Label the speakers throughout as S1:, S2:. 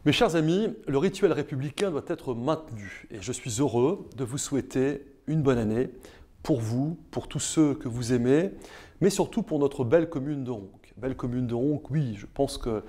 S1: Mes chers amis, le rituel républicain doit être maintenu et je suis heureux de vous souhaiter une bonne année pour vous, pour tous ceux que vous aimez, mais surtout pour notre belle commune de Ronques. Belle commune de Ronques, oui, je pense que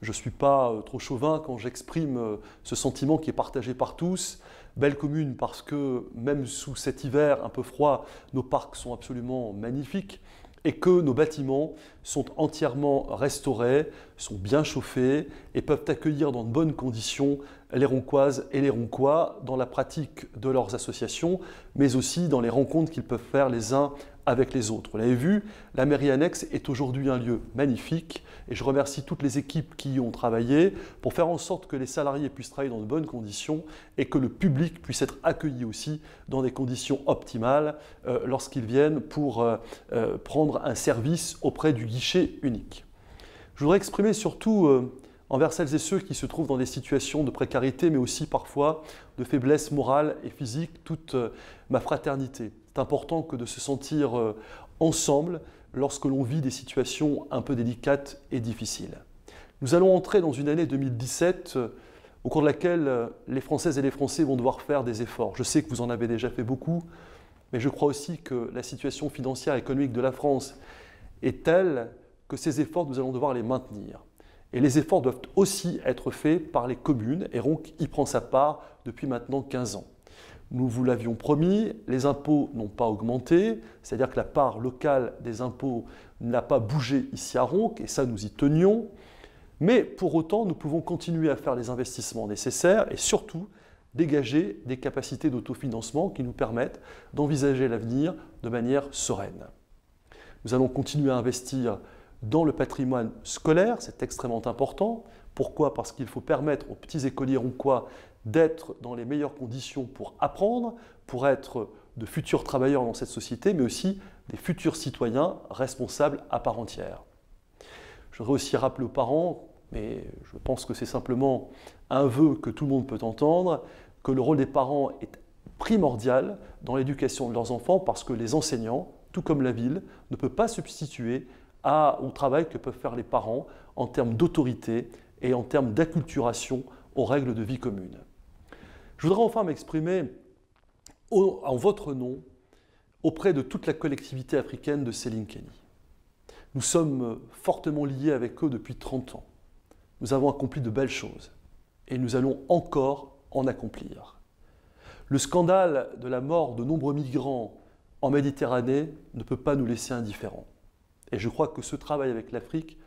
S1: je ne suis pas trop chauvin quand j'exprime ce sentiment qui est partagé par tous. Belle commune parce que même sous cet hiver un peu froid, nos parcs sont absolument magnifiques et que nos bâtiments sont entièrement restaurés, sont bien chauffés et peuvent accueillir dans de bonnes conditions les Roncoises et les Roncois dans la pratique de leurs associations, mais aussi dans les rencontres qu'ils peuvent faire les uns avec les autres. Vous l'avez vu, la mairie annexe est aujourd'hui un lieu magnifique et je remercie toutes les équipes qui y ont travaillé pour faire en sorte que les salariés puissent travailler dans de bonnes conditions et que le public puisse être accueilli aussi dans des conditions optimales lorsqu'ils viennent pour prendre un service auprès du guichet unique. Je voudrais exprimer surtout envers celles et ceux qui se trouvent dans des situations de précarité, mais aussi parfois de faiblesse morale et physique, toute ma fraternité. C'est important que de se sentir ensemble lorsque l'on vit des situations un peu délicates et difficiles. Nous allons entrer dans une année 2017 au cours de laquelle les Françaises et les Français vont devoir faire des efforts. Je sais que vous en avez déjà fait beaucoup, mais je crois aussi que la situation financière et économique de la France est telle que ces efforts, nous allons devoir les maintenir. Et les efforts doivent aussi être faits par les communes, et Ronques y prend sa part depuis maintenant 15 ans. Nous vous l'avions promis, les impôts n'ont pas augmenté, c'est-à-dire que la part locale des impôts n'a pas bougé ici à Ronques, et ça nous y tenions. Mais pour autant, nous pouvons continuer à faire les investissements nécessaires et surtout dégager des capacités d'autofinancement qui nous permettent d'envisager l'avenir de manière sereine. Nous allons continuer à investir dans le patrimoine scolaire, c'est extrêmement important. Pourquoi? Parce qu'il faut permettre aux petits écoliers roncois d'être dans les meilleures conditions pour apprendre, pour être de futurs travailleurs dans cette société, mais aussi des futurs citoyens responsables à part entière. Je voudrais aussi rappeler aux parents, mais je pense que c'est simplement un vœu que tout le monde peut entendre, que le rôle des parents est primordial dans l'éducation de leurs enfants parce que les enseignants, tout comme la ville, ne peuvent pas substituer au travail que peuvent faire les parents en termes d'autorité et en termes d'acculturation aux règles de vie commune. Je voudrais enfin m'exprimer en votre nom auprès de toute la collectivité africaine de Séline-Kenny. Nous sommes fortement liés avec eux depuis 30 ans. Nous avons accompli de belles choses et nous allons encore en accomplir. Le scandale de la mort de nombreux migrants en Méditerranée ne peut pas nous laisser indifférents. Et je crois que ce travail avec l'Afrique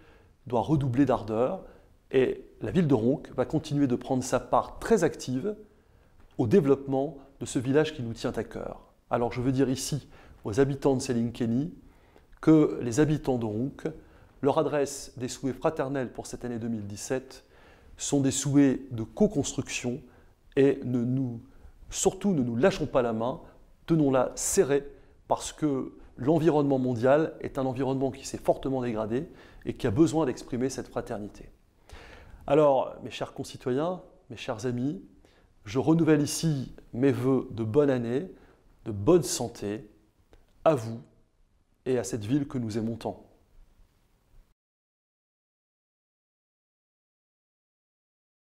S1: doit redoubler d'ardeur et la ville de Ronques va continuer de prendre sa part très active au développement de ce village qui nous tient à cœur. Alors je veux dire ici aux habitants de Séline-Kenny que les habitants de Ronques leur adressent des souhaits fraternels pour cette année 2017 sont des souhaits de co-construction et surtout ne nous lâchons pas la main, tenons-la serrée parce que l'environnement mondial est un environnement qui s'est fortement dégradé et qui a besoin d'exprimer cette fraternité. Alors, mes chers concitoyens, mes chers amis, je renouvelle ici mes vœux de bonne année, de bonne santé, à vous et à cette ville que nous aimons tant.